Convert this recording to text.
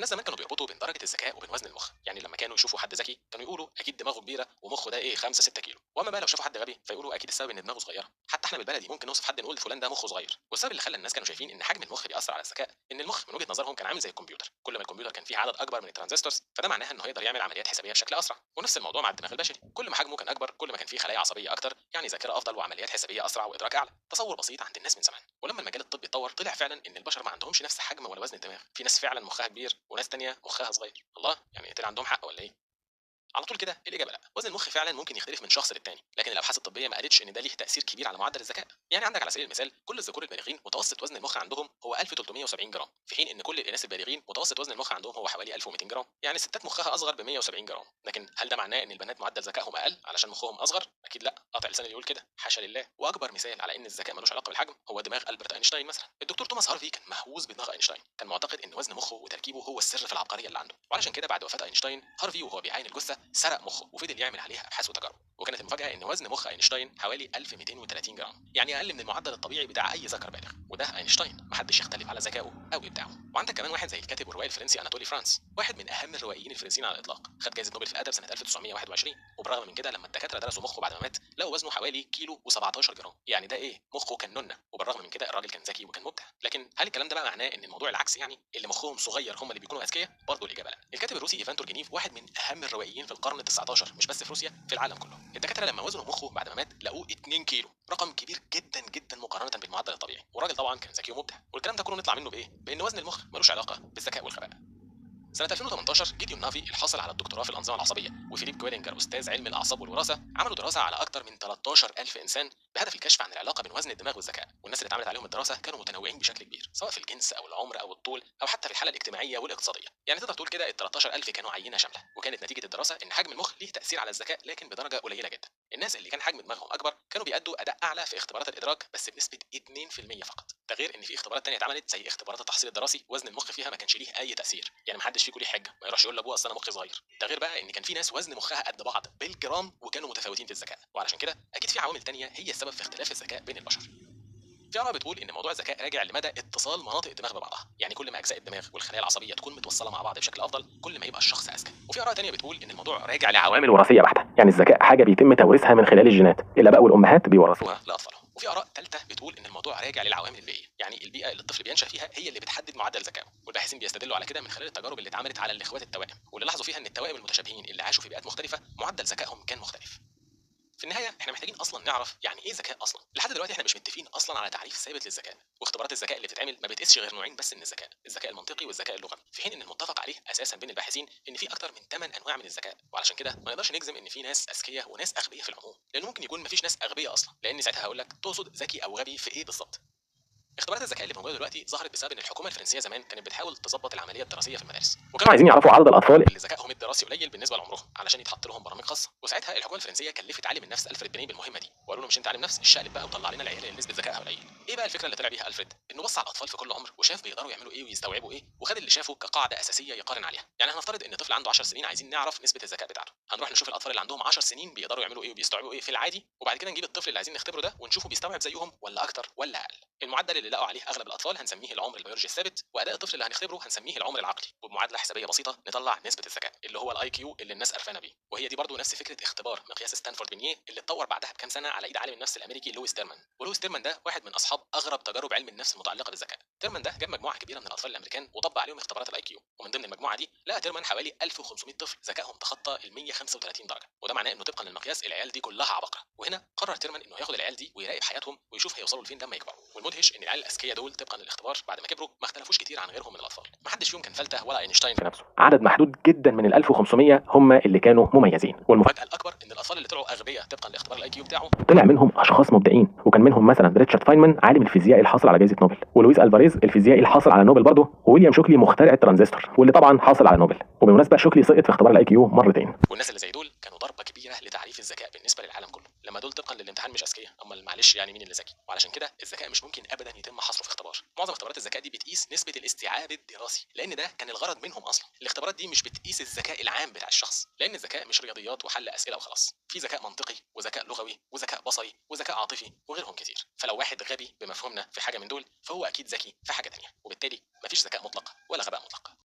الناس زمان كانوا بيربطوا بين درجه الذكاء وبين وزن المخ، يعني لما كانوا يشوفوا حد ذكي كانوا يقولوا اكيد دماغه كبيره ومخه ده ايه 5 6 كيلو، واما بقى لو شافوا حد غبي فيقولوا اكيد السبب ان دماغه صغيره. حتى احنا بالبلدي ممكن نوصف حد نقول فلان ده مخه صغير، والسبب اللي خلى الناس كانوا شايفين ان حجم المخ بيأثر على الذكاء ان المخ من وجهه نظرهم كان عامل زي الكمبيوتر، كل ما الكمبيوتر كان فيه عدد اكبر من الترانزستورز فده معناها انه يقدر يعمل عمليات حسابيه بشكل اسرع. ونفس الموضوع مع الدماغ البشري، كل ما حجمه كان اكبر كل ما كان فيه خلايا عصبيه اكتر، يعني ذاكره افضل وعمليات حسابيه اسرع وادراك اعلى. تصور بسيط عند الناس من زمان. ولما المجال الطبي اتطور طلع فعلا ان البشر ما عندهمش نفس حجم ولا وزن الدماغ، في ناس فعلا مخها كبير وناس تانية مخها صغير. الله، يعني طلع عندهم حق ولا ايه؟ على طول كده الاجابه لا، وزن المخ فعلا ممكن يختلف من شخص للتاني، لكن الابحاث الطبيه ما قالتش ان ده ليه تاثير كبير على معدل الذكاء. يعني عندك على سبيل المثال كل الذكور البالغين متوسط وزن المخ عندهم هو 1370 جرام، في حين ان كل الاناث البالغين متوسط وزن المخ عندهم هو حوالي 1200 جرام. يعني الستات مخها اصغر ب 170 جرام، لكن هل ده معناه ان البنات معدل ذكائهم اقل علشان مخهم اصغر؟ اكيد لا، قاطع لسان اللي يقول كده، حاشا لله. واكبر مثال على ان الذكاء ملوش علاقه بالحجم هو دماغ البرت اينشتاين مثلا. الدكتور توماس هارفي كان مهووس بدماغ اينشتاين، كان معتقد ان وزن مخه وتركيبه هو السر في العبقريه اللي عنده، وعلشان كده بعد وفاه اينشتاين هارفي وهو بيعاين الجثه سرق مخه وفضل يعمل عليها ابحاث وتجارب. وكانت المفاجاه ان وزن مخ اينشتاين حوالي 1230 جرام، يعني اقل من المعدل الطبيعي بتاع اي ذكر بالغ، وده اينشتاين محدش يختلف على ذكائه او ابداعه. وعندك كمان واحد زي الكاتب والروائي الفرنسي اناتولي فرانس، واحد من اهم الروائيين الفرنسيين على الاطلاق، خد جائزه نوبل في الادب سنه 1921. وبرغم من كده لما الدكاتره درسوا مخه بعد ما مات لقوا وزنه حوالي كيلو و17 جرام، يعني ده ايه، مخه كان نونه. وبالرغم من كده الراجل كان ذكي وكان مبدع. لكن هل الكلام ده بقى معناه ان الموضوع العكس، يعني اللي مخهم صغير هم اللي بيكونوا اذكياء؟ برضه الاجابه لا. الكاتب الروسي ايفان تورجينيف واحد من اهم الروائيين في القرن ال19 مش بس في روسيا، في العالم كله. الدكاتره لما وزنوا مخه بعد ما مات لقوه 2 كيلو، رقم كبير جدا جدا مقارنه بالمعدل الطبيعي. والراجل طبعا كان ذكي ومبدع. والكلام ده كله نطلع منه بايه؟ بان وزن المخ ملوش علاقه بالذكاء والغباء. سنة 2018 جيديون نافي الحاصل على الدكتوراه في الأنظمة العصبية وفيليب كويلينجر أستاذ علم الأعصاب والوراثة عملوا دراسة على أكثر من 13,000 إنسان بهدف الكشف عن العلاقة بين وزن الدماغ والذكاء. والناس اللي اتعملت عليهم الدراسة كانوا متنوعين بشكل كبير، سواء في الجنس أو العمر أو الطول أو حتى في الحالة الاجتماعية والاقتصادية. يعني تقدر تقول كده ال 13,000 كانوا عينة شاملة، وكانت نتيجة الدراسة إن حجم المخ ليه تأثير على الذكاء لكن بدرجة قليلة جدا. الناس اللي كان حجم دماغهم أكبر كانوا بيأدوا أداء أعلى في اختبارات الإدراك بس بنسبة 2% فقط. ده غير إن في اختبارات تانية اتعملت زي اختبارات التحصيل الدراسي وزن المخ فيها ما كانش ليه أي تأثير، يعني محدش فيكم ليه حجة ما يروحش يقول لابوه اصل انا مخي صغير. ده غير بقى ان كان في ناس وزن مخها قد بعض بالجرام وكانوا متفاوتين في الذكاء. وعلشان كده اكيد في عوامل تانية هي السبب في اختلاف الذكاء بين البشر. في آراء بتقول إن موضوع الذكاء راجع لمدى اتصال مناطق الدماغ ببعضها، يعني كل ما أجزاء الدماغ والخلايا العصبية تكون متوصلة مع بعض بشكل أفضل كل ما يبقى الشخص أذكى. وفي آراء تانية بتقول إن الموضوع راجع لعوامل وراثية بحتة، يعني الذكاء حاجة بيتم توريثها من خلال الجينات، الآباء والأمهات بيورثوها لأطفالهم. وفي آراء ثالثة بتقول إن الموضوع راجع للعوامل البيئية، يعني البيئة اللي الطفل بينشأ فيها هي اللي بتحدد معدل ذكائه. والباحثين بيستدلوا على كده من خلال التجارب اللي اتعملت على الإخوات التوائم، واللي لاحظوا فيها إن التوائم المتشابهين اللي عاشوا في بيئات مختلفة معدل ذكائهم كان مختلف. في النهايه احنا محتاجين اصلا نعرف يعني ايه ذكاء اصلا. لحد دلوقتي احنا مش متفقين اصلا على تعريف ثابت للذكاء، واختبارات الذكاء اللي بتتعمل ما بتقيسش غير نوعين بس من الذكاء، الذكاء المنطقي والذكاء اللغوي، في حين ان المتفق عليه اساسا بين الباحثين ان في اكتر من 8 انواع من الذكاء. وعلشان كده ما نقدرش نجزم ان في ناس اذكياء وناس اغبياء في العموم، لان ممكن يكون مفيش ناس اغبياء اصلا، لان ساعتها هقول لك تقصد ذكي او غبي في ايه بالظبط. اختبارات الذكاء اللي موجوده دلوقتي ظهرت بسبب ان الحكومه الفرنسيه زمان كانت بتحاول تظبط العمليه الدراسيه في المدارس، وكانوا عايزين يعرفوا عدد الاطفال اللي ذكائهم الدراسي قليل بالنسبه لعمرهم علشان يتحط لهم برامج خاصه. وساعتها الحكومه الفرنسيه كلفت عالم النفس الفريد بني بالمهمه دي، وقالوا له مش انت عالم نفس الشقلب بقى وطلع لنا العيال اللي نسبه ذكائها قليل. ايه بقى الفكره اللي طلع بيها الفريد؟ انه بص على الاطفال في كل عمر وشاف بيقدروا يعملوا ايه ويستوعبوا ايه، وخد اللي شافه كقاعده اساسيه يقارن عليها. يعني هنفترض ان طفل عنده 10 سنين عايزين نعرف نسبه الذكاء بتاعته، هنروح نشوف الاطفال اللي عندهم 10 سنين بيقدروا يعملوا ايه وبيستوعبوا ايه في العادي، وبعد كده نجيب الطفل اللي عايزين نختبره ده ونشوفه بيستوعب زيهم ولا اكتر ولا اقل. المعدل اللي لقوا عليه اغلب الاطفال هنسميه العمر البيولوجي الثابت، واداء الطفل اللي هنختبره هنسميه العمر العقلي. وبمعادله حسابيه بسيطه نطلع نسبه الذكاء اللي هو الاي كيو اللي الناس قرفانه بيه. وهي دي برضو نفس فكره اختبار مقياس ستانفورد بنيه اللي اتطور بعدها بكام سنه على ايد عالم النفس الامريكي لويس تيرمان. ولويس تيرمان ده واحد من اصحاب اغرب تجارب علم النفس المتعلقه بالذكاء. تيرمان ده جاب مجموعه كبيره من الاطفال الامريكان وطبق عليهم اختبارات الاي كيو، ومن ضمن المجموعه دي لقى تيرمان حوالي 1500 طفل ذكائهم تخطى ال 135 درجه، وده معناه انه طبقا للمقياس العيال دي كلها عباقره. وهنا قرر تيرمان انه ياخد العيال دي ويراقب حياتهم ويشوف هيوصلوا لفين لما يكبروا. والمدهش ان العيال الاذكياء دول طبقا للاختبار بعد ما كبروا ما اختلفوش كتير عن غيرهم من الاطفال، ما حدش فيهم كان فلته ولا اينشتاين في نفسه. عدد محدود جدا من ال 1500 هم اللي كانوا مميزين. والمفاجاه الاكبر ان الاطفال اللي طلعوا اغبياء طبقا لاختبار الاي كيو بتاعه طلع منهم اشخاص مبدعين، وكان منهم مثلا ريتشارد فاينمان عالم الفيزياء الحاصل على جائزه نوبل، ولويس الفاريز الفيزيائي الحاصل على نوبل برضه، وويليام شوكلي مخترع الترانزستور واللي طبعا حاصل على نوبل. وبالمناسبه شوكلي سقط في اختبار الاي كيو مرتين. والناس اللي زي دول كانوا ضربه كبيره لتعريف الذكاء بالنسبه للعالم كله، لما دول طبقا للامتحان مش اذكياء، امال معلش يعني مين اللي ذكي؟ وعلشان كده الذكاء مش ممكن ابدا يتم حصره في اختبار. معظم اختبارات الذكاء دي بتقيس نسبه الاستيعاب الدراسي، لان ده كان الغرض منهم اصلا. الاختبارات دي مش بتقيس الذكاء العام بتاع الشخص، لان الذكاء مش رياضيات وحل اسئله وخلاص، في ذكاء منطقي وذكاء لغوي وذكاء بصري وذكاء عاطفي وغيرهم كتير. فلو واحد غبي بمفهومنا في حاجه من دول فهو اكيد ذكي في حاجه تانية، وبالتالي مفيش ذكاء مطلق ولا غباء مطلق.